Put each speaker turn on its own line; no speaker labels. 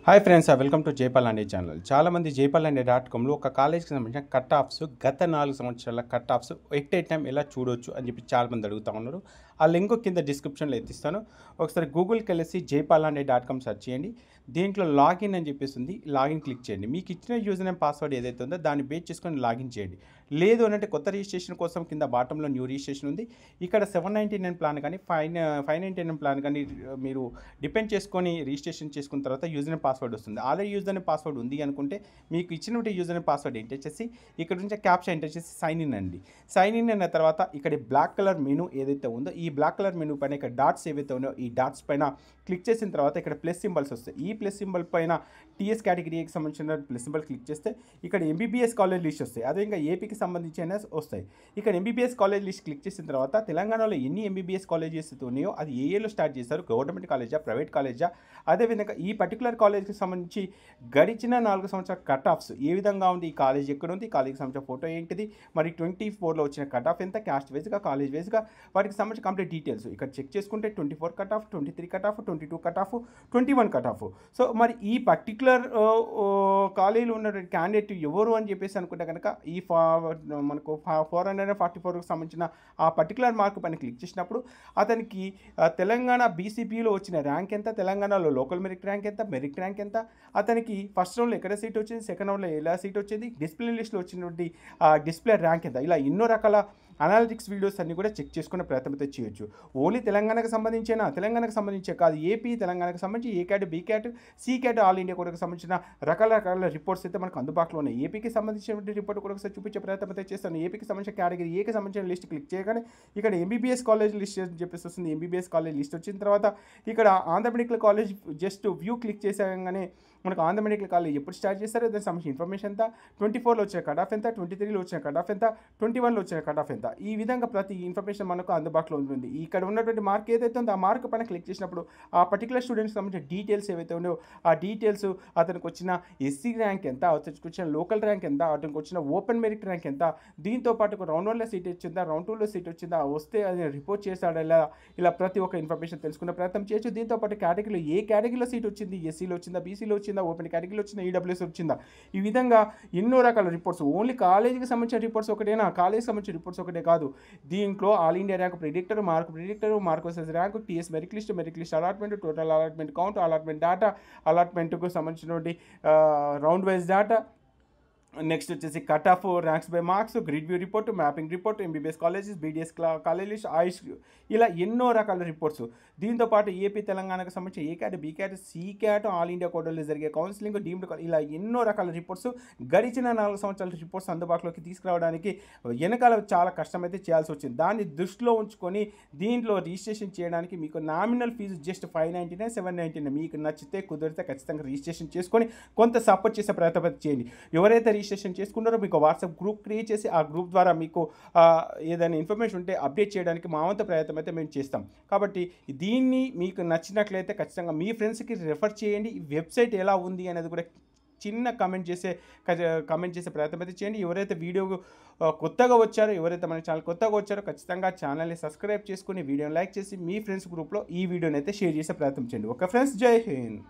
Hi friends, welcome to Jaipal Ande channel. చాలామంది జైపాల్ అండే .comలో ఒక కాలేజ్కి సంబంధించిన కట్ ఆఫ్స్ గత 4 సంవత్సరాల cut offs at a time ఎలా చూడొచ్చు అని చెప్పి చాలామంది అడుగుతూ ఉన్నారు. ఆ లింక్ కింద డిస్క్రిప్షన్లో ఎత్తిస్తాను. ఒకసారి గూగుల్కి వెళ్ళేసి జైపాల్ అండే .com సెర్చ్ చేయండి. దీంట్లో లాగిన్ అని చెప్పేసి ఉంది. లాగిన్ క్లిక్ చేయండి. మీకు ఇచ్చిన యూజర్ నేమ్ పాస్వర్డ్ ఏదైతే ఉందో దాన్ని బేస్ చేసుకొని లాగిన్ చేయండి. లేదు అని అంటే కొత్త రిజిస్ట్రేషన్ కోసం కింద బాటంలో న్యూ రిజిస్ట్రేషన్ ఉంది. ఇక్కడ 799 ప్లాన్ కానీ 599 ప్లాన్ కానీ మీరు డిపెండ్ చేసుకొని రిజిస్ట్రేషన్ చేసుకున్న తర్వాత యూజర్ నేమ్ పాస్వర్డ్ వస్తుంది. ఆల్రెడీ యూజర్ నేమ్ పాస్వర్డ్ ఉంది అనుకుంటే మీకు ఇచ్చినటువంటి యూజర్ నేమ్ పాస్వర్డ్ ఎంటర్ చేసి ఇక్కడ నుంచి క్యాప్చా ఎంటర్ చేసి సైన్ ఇన్ అండి. సైన్ ఇన్ అయిన తర్వాత ఇక్కడ బ్లాక్ కలర్ మెనూ ఏదైతే ఉందో ఈ బ్లాక్ కలర్ మెనూ పైన ఇక్కడ డాట్స్ ఏవైతే ఉన్నాయో ఈ డాట్స్ పైన క్లిక్ చేసిన తర్వాత ఇక్కడ ప్లస్ సింబల్స్ వస్తాయి. ఈ ప్లస్ సింబల్ పైన టీఎస్ కేటగిరీకి సంబంధించిన ప్లస్ సింబల్ క్లిక్ చేస్తే ఇక్కడ ఎంబీబీఎస్ కాలేజ్ లిస్ట్ వస్తాయి. అదే ఇంకా ఏపీకి సంబంధించిన వస్తాయి. ఇక్కడ ఎంబీబీఎస్ కాలేజ్ లిస్ట్ క్లిక్ చేసిన తర్వాత తెలంగాణలో ఎన్ని ఎంబీబీఎస్ కాలేజెస్ ఉన్నాయో అది ఏ ఏలో స్టార్ట్ చేస్తారు, గవర్నమెంట్ కాలేజా ప్రైవేట్ కాలేజా, అదేవిధంగా ఈ పర్టికులర్ కాలేజ్కి సంబంధించి గడిచిన 4 సంవత్సరాల కట్ ఆఫ్స్ ఏ విధంగా ఉంది, ఈ కాలేజ్ ఎక్కడ ఉంది, కాలేజ్కి సంబంధించిన ఫోటో ఏంటిది, మరి 24లో వచ్చిన కట్ ఆఫ్ ఎంత, క్యాస్ట్ వైజ్గా కాలేజ్ వైజ్గా వాటికి సంబంధించిన కంప్లీట్ డీటెయిల్స్ ఇక్కడ చెక్ చేసుకుంటే 24 cut off, 23 cut off, 22 cut off, 21 cut off. So మరి ఈ పర్టికులర్ కాలేజీలో ఉన్నటువంటి క్యాండిడేట్ ఎవరు అని చెప్పేసి అనుకుంటే కనుక ఈ మనకు 444కి సంబంధించిన ఆ పర్టికులర్ మార్క్ పైన క్లిక్ చేసినప్పుడు అతనికి తెలంగాణ బీసీపీలో వచ్చిన ర్యాంక్ ఎంత, తెలంగాణలో లోకల్ మెరిట్ ర్యాంక్ ఎంత, మెరిట్ ర్యాంక్ ఎంత, అతనికి ఫస్ట్ రౌండ్లో ఎక్కడ సీట్ వచ్చింది, సెకండ్ రౌండ్లో ఎలా సీట్ వచ్చింది, డిస్ప్లే లిస్ట్లో వచ్చినటువంటి డిస్ప్లే ర్యాంక్ ఎంత, ఇలా ఎన్నో రకాల అనాలిటిక్స్ వీడియోస్ అన్ని కూడా చెక్ చేసుకునే ప్రయత్నం అయితే చేయొచ్చు. ఓన్లీ తెలంగాణకు సంబంధించేనా, తెలంగాణకు సంబంధించే కాదు, ఏపీ తెలంగాణకు సంబంధించి A cat, B cat, C cat, all India కూడా సంబంధించిన రకాల రిపోర్ట్స్ అయితే మనకు అందుబాటులో ఉన్నాయి. ఏపీకి సంబంధించిన రిపోర్ట్ కూడా ఒకసారి చూపించే ప్రయత్నం అయితే చేస్తాను. ఏపీకి సంబంధించిన కేటగిరీ ఏకి సంబంధించిన లిస్ట్ క్లిక్ చేయగానే ఇక్కడ ఎంబీబీఎస్ కాలేజ్ లిస్ట్ అని చెప్పేసి వస్తుంది. ఎంబీబీఎస్ కాలేజ్ లిస్ట్ వచ్చిన తర్వాత ఇక్కడ Andhra medical college just view click చేసాగానే మనకు ఆంధ్ర మెడికల్ కాలేజ్ ఎప్పుడు స్టార్ట్ చేస్తారో దానికి సంబంధించిన ఇన్ఫర్మేషన్ ఎంత, 24లో వచ్చిన కట్ ఆఫ్ ఎంత, 23లో వచ్చిన కట్ ఆఫ్ ఎంత, 21లో వచ్చిన కట్ ఆఫ్ ఎంత, ఈ విధంగా ప్రతి ఇన్ఫర్మేషన్ మనకు అందుబాటులో ఉంటుంది. ఇక్కడ ఉన్నటువంటి మార్క్ ఏదైతే ఉందో ఆ మార్క్ పైన క్లిక్ చేసినప్పుడు ఆ పర్టికులర్ స్టూడెంట్స్కి సంబంధించిన డీటెయిల్స్ ఏవైతే ఉన్నాయో ఆ డీటెయిల్స్, అతనికి వచ్చిన ఎస్సీ ర్యాంక్ ఎంత, అతనికి వచ్చిన లోకల్ ర్యాంక్ ఎంత, అతనికి వచ్చిన ఓపెన్ మెరిట్ ర్యాంక్ ఎంత, దీంతో పాటు రౌండ్ 1లో సీట్ వచ్చిందా, రౌండ్ 2లో సీట్ వచ్చిందా, వస్తే అది రిపోర్ట్ చేస్తాడా, ఇలా ప్రతి ఒక్క ఇన్ఫర్మేషన్ తెలుసుకునే ప్రయత్నం చేయొచ్చు. దీంతో పాటు కేటగిరీలో ఏ కేటగిరీలో సీట్ వచ్చింది, ఎస్సీలో వచ్చిందా, బీసీలో వచ్చిందా, ఓపెన్ కేటగిరీలో వచ్చిందా, ఈడబ్ల్యూఎస్ వచ్చిందా, ఈ విధంగా ఎన్నో రకాల రిపోర్ట్స్. ఓన్లీ కాలేజీకి సంబంధించిన రిపోర్ట్స్ ఒకటేనా, కాలేజీకి సంబంధించిన రిపోర్ట్స్ ఒకటే కాదు, దీంట్లో all India rank predictor, mark versus rank, TS merit list allotment, total allotment count, allotment data, అలాట్మెంట్కు సంబంధించినటువంటి రౌండ్ వైజ్ డేటా, నెక్స్ట్ వచ్చేసి cut off, ranks by marks, grid view report, mapping report, MBBS colleges, BDS college list, AYUSH, ఇలా ఎన్నో రకాల రిపోర్ట్స్. దీంతోపాటు AP తెలంగాణకు సంబంధించి A cat, B cat, C cat, all India కోటాలో జరిగే కౌన్సిలింగ్, డీమ్డ్ ఇలా ఎన్నో రకాల రిపోర్ట్స్ గడిచిన 4 సంవత్సరాల రిపోర్ట్స్ అందుబాటులోకి తీసుకురావడానికి వెనకాల చాలా కష్టమైతే చేయాల్సి వచ్చింది. దాన్ని దృష్టిలో ఉంచుకొని దీంట్లో రిజిస్ట్రేషన్ చేయడానికి మీకు నామినల్ ఫీజు జస్ట్ 599, 799, మీకు నచ్చితే కుదిరితే ఖచ్చితంగా రిజిస్ట్రేషన్ చేసుకొని కొంత సపోర్ట్ చేసే ప్రయత్నం చేయండి. ఎవరైతే రిజిస్ట్రేషన్ చేసుకున్నారో మీకు వాట్సాప్ గ్రూప్ క్రియేట్ చేసి ఆ గ్రూప్ ద్వారా మీకు ఏదైనా ఇన్ఫర్మేషన్ ఉంటే అప్డేట్ చేయడానికి మా వంతు ప్రయత్నం అయితే మేము చేస్తాం. కాబట్టి దీన్ని మీకు నచ్చినట్లయితే ఖచ్చితంగా మీ ఫ్రెండ్స్కి రెఫర్ చేయండి. ఈ వెబ్సైట్ ఎలా ఉంది అనేది కూడా చిన్న కామెంట్ చేసే ప్రయత్నం అయితే చేయండి. ఎవరైతే వీడియో కొత్తగా వచ్చారో, ఎవరైతే మన ఛానల్ కొత్తగా వచ్చారో ఖచ్చితంగా ఛానల్ని సబ్స్క్రైబ్ చేసుకుని వీడియోని లైక్ చేసి మీ ఫ్రెండ్స్ గ్రూప్లో ఈ వీడియోని అయితే షేర్ చేసే ప్రయత్నం చేయండి. ఓకే ఫ్రెండ్స్, జై హింద్.